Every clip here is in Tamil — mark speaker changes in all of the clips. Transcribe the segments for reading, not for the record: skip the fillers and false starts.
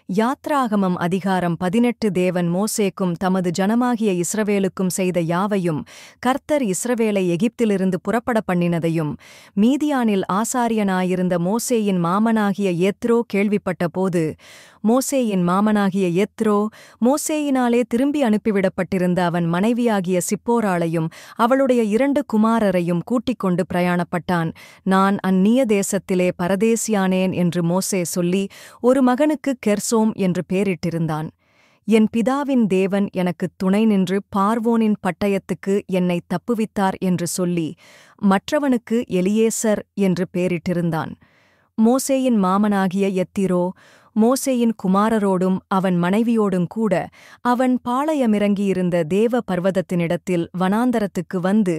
Speaker 1: யாத்ராகமம் அதிகாரம் 18 தேவன் மோசேக்கும் தமது ஜனமாகிய இஸ்ரவேலுக்கும் செய்த யாவையும் கர்த்தர் இஸ்ரவேலை எகிப்திலிருந்து புறப்பட பண்ணினதையும் மீதியானில் ஆசாரியனாயிருந்த மோசேயின் மாமனாகிய யெத்ரோ கேள்விப்பட்டபோது மோசேயின் மாமனாகிய யெத்ரோ மோசேயினாலே திரும்பி அனுப்பிவிடப்பட்டிருந்த அவன் மனைவியாகிய சிப்போராளையும் அவளுடைய 2 குமாரரையும் கூட்டிக்கொண்டு பிரயாணப்பட்டான். நான் அந்நிய தேசத்திலே பரதேசியானேன் என்று மோசே சொல்லி ஒரு மகனுக்கு கெர்சோம் என்று பேரிட்டிருந்தான். என் பிதாவின் தேவன் எனக்குத் துணை நின்று பார்வோனின் பட்டயத்துக்கு என்னைத் தப்புவித்தார் என்று சொல்லி மற்றவனுக்கு எலியேசர் என்று பேரிட்டிருந்தான். மோசேயின் மாமனாகிய யெத்திரோ மோசேயின் குமாரரோடும் அவன் மனைவியோடுங்கூட அவன் பாளையமிறங்கியிருந்த தேவ பர்வதத்தினிடத்தில் வனாந்தரத்துக்கு வந்து,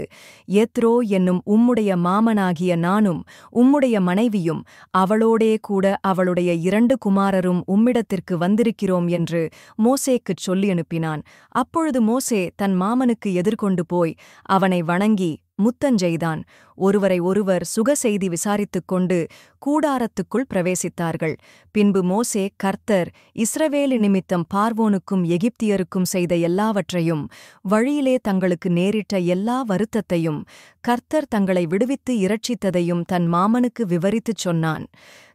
Speaker 1: யெத்ரோ என்னும் உம்முடைய மாமனாகிய நானும் உம்முடைய மனைவியும் அவளோடே கூட அவளுடைய 2 குமாரரும் உம்மிடத்திற்கு வந்திருக்கிறோம் என்று மோசேக்குச் சொல்லி அனுப்பினான். அப்பொழுது மோசே தன் மாமனுக்கு எதிர்கொண்டு போய் அவனை வணங்கி முத்தஞ்செய்தான். ஒருவரை ஒருவர் சுகசெய்தி விசாரித்துக் கொண்டு கூடாரத்துக்குள் பிரவேசித்தார்கள். பின்பு மோசே கர்த்தர் இஸ்ரவேலு நிமித்தம் பார்வோனுக்கும் எகிப்தியருக்கும் செய்த எல்லாவற்றையும் வழியிலே தங்களுக்கு நேரிட்ட எல்லா வருத்தத்தையும் கர்த்தர் தங்களை விடுவித்து இரட்சித்ததையும் தன் மாமனுக்கு விவரித்துச் சொன்னான்.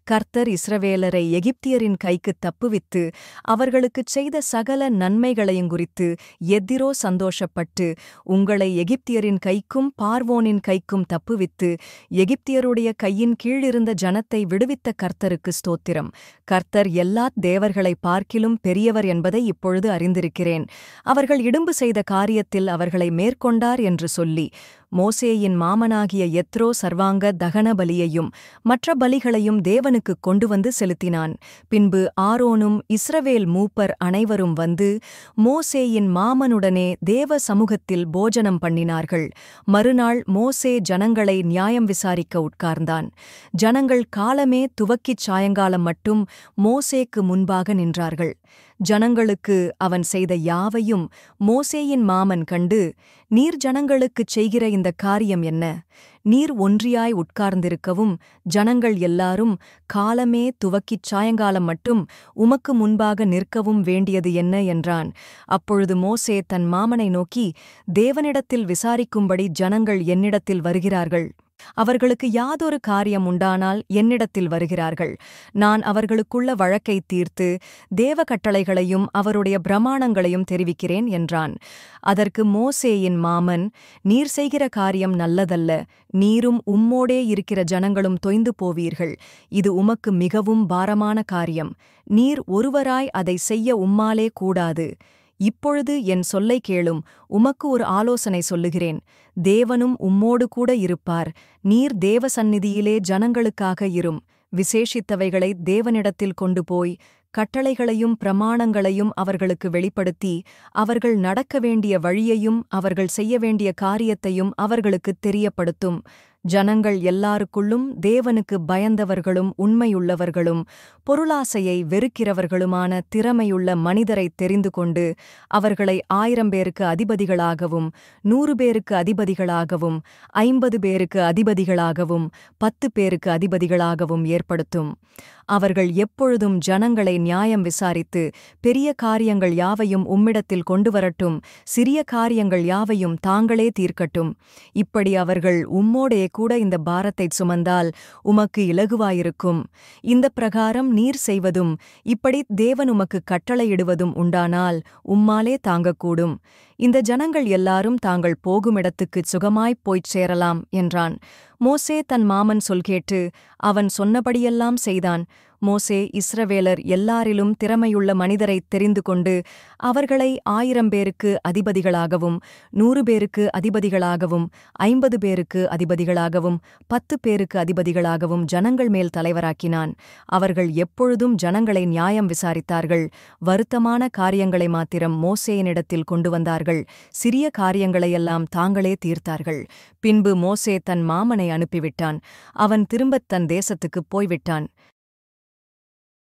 Speaker 1: கர்த்தர் இஸ்ரவேலரை எகிப்தியரின் கைக்குத் தப்புவித்து அவர்களுக்குச் செய்த சகல நன்மைகளையுங்குறித்து யெத்திரோ சந்தோஷப்பட்டு, உங்களை எகிப்தியரின் கைக்கும் பார்வோனின் கைக்கும் தப்புவித்து எகிப்தியருடைய கையின் கீழிருந்த ஜனத்தை விடுவித்த கர்த்தருக்கு ஸ்தோத்திரம். கர்த்தர் எல்லாத் தேவர்களைப் பார்க்கிலும் பெரியவர் என்பதை இப்பொழுது அறிந்திருக்கிறேன். அவர்கள் இடும்பு செய்த காரியத்தில் அவர்களை மேற்கொண்டார் என்று சொல்லி மோசேயின் மாமனாகிய யெத்ரோ சர்வாங்க தகன பலியையும் மற்ற பலிகளையும் தேவனுக்குக் கொண்டு வந்து செலுத்தினான். பின்பு ஆரோனும் இஸ்ரவேல் மூப்பர் அனைவரும் வந்து மோசேயின் மாமனுடனே தேவ சமூகத்தில் போஜனம் பண்ணினார்கள். மறுநாள் மோசே ஜனங்களை நியாயம் விசாரிக்க உட்கார்ந்தான். ஜனங்கள் காலமே துவக்கிச் சாயங்காலம் மட்டும் மோசேக்கு முன்பாக நின்றார்கள். ஜனங்களுக்கு அவன் செய்த யாவையும் மோசேயின் மாமன் கண்டு, நீர் ஜனங்களுக்குச் செய்கிற இந்த காரியம் என்ன? நீர் ஒன்றியாய் உட்கார்ந்திருக்கவும் ஜனங்கள் எல்லாரும் காலமே துவக்கிச் சாயங்காலம் மட்டும் உமக்கு முன்பாக நிற்கவும் வேண்டியது என்ன என்றான். அப்பொழுது மோசே தன் மாமனை நோக்கி, தேவனிடத்தில் விசாரிக்கும்படி ஜனங்கள் என்னிடத்தில் வருகிறார்கள். அவர்களுக்கு யாதொரு காரியம் உண்டானால் என்னிடத்தில் வருகிறார்கள். நான் அவர்களுக்குள்ள வழக்கைத் தீர்த்து தேவ கட்டளைகளையும் அவருடைய பிரமாணங்களையும் தெரிவிக்கிறேன் என்றான். அதற்கு மோசேயின் மாமன், நீர் செய்கிற காரியம் நல்லதல்ல. நீரும் உம்மோடே இருக்கிற ஜனங்களும் தொய்ந்து போவீர்கள். இது உமக்கு மிகவும் பாரமான காரியம். நீர் ஒருவராய் அதை செய்ய உம்மாலே கூடாது. இப்பொழுது என் சொல்லை கேளும். உமக்கு ஒரு ஆலோசனை சொல்லுகிறேன். தேவனும் உம்மோடு கூட இருப்பார். நீர் தேவ சந்நிதியிலே ஜனங்களுக்காக இரும். விசேஷித்தவைகளை தேவனிடத்தில் கொண்டு போய் கட்டளைகளையும் பிரமாணங்களையும் அவர்களுக்கு வெளிப்படுத்தி அவர்கள் நடக்க வேண்டிய வழியையும் அவர்கள் செய்ய வேண்டிய காரியத்தையும் அவர்களுக்குத் தெரியப்படுத்தும். ஜனங்கள் எல்லாருக்குள்ளும் தேவனுக்கு பயந்தவர்களும் உண்மையுள்ளவர்களும் பொருளாசையை வெறுக்கிறவர்களுமான திறமையுள்ள மனிதரைத் தெரிந்து கொண்டு அவர்களை 1000 பேருக்கு அதிபதிகளாகவும் 100 பேருக்கு அதிபதிகளாகவும் 50 பேருக்கு அதிபதிகளாகவும் 10 பேருக்கு அதிபதிகளாகவும் ஏற்படுத்தும். அவர்கள் எப்பொழுதும் ஜனங்களை நியாயம் விசாரித்து பெரிய காரியங்கள் யாவையும் உம்மிடத்தில் கொண்டு வரட்டும், சிறிய காரியங்கள் யாவையும் தாங்களே தீர்க்கட்டும். இப்படி அவர்கள் உம்மோடே கூட இந்த பாரத்தைச் சுமந்தால் உமக்கு இலகுவாயிருக்கும். இந்த பிரகாரம் நீர் செய்வதும் இப்படி தேவன் உமக்கு கட்டளையிடுவதும் உண்டானால் உம்மாலே தாங்கக்கூடும். இந்த ஜனங்கள் எல்லாரும் தாங்கள் போகுமிடத்துக்குச் சுகமாய்ப் போய்ச் சேரலாம் என்றான். மோசே தன் மாமன் சொல் கேட்டு அவன் சொன்னபடியெல்லாம் செய்தான். மோசே இஸ்ரவேலர் எல்லாரிலும் திறமையுள்ள மனிதரைத் தெரிந்து கொண்டு அவர்களை 1000 பேருக்கு அதிபதிகளாகவும் 100 பேருக்கு அதிபதிகளாகவும் 50 பேருக்கு அதிபதிகளாகவும் 10 பேருக்கு அதிபதிகளாகவும் ஜனங்கள் மேல் தலைவராக்கினான். அவர்கள் எப்பொழுதும் ஜனங்களை நியாயம் விசாரித்தார்கள். வருத்தமான காரியங்களை மாத்திரம் மோசேயினிடத்தில் கொண்டு வந்தார்கள். சிறிய காரியங்களையெல்லாம் தாங்களே தீர்த்தார்கள். பின்பு மோசே தன் மாமனை அனுப்பிவிட்டான். அவன் திரும்பத் தன் தேசத்துக்குப் போய்விட்டான்.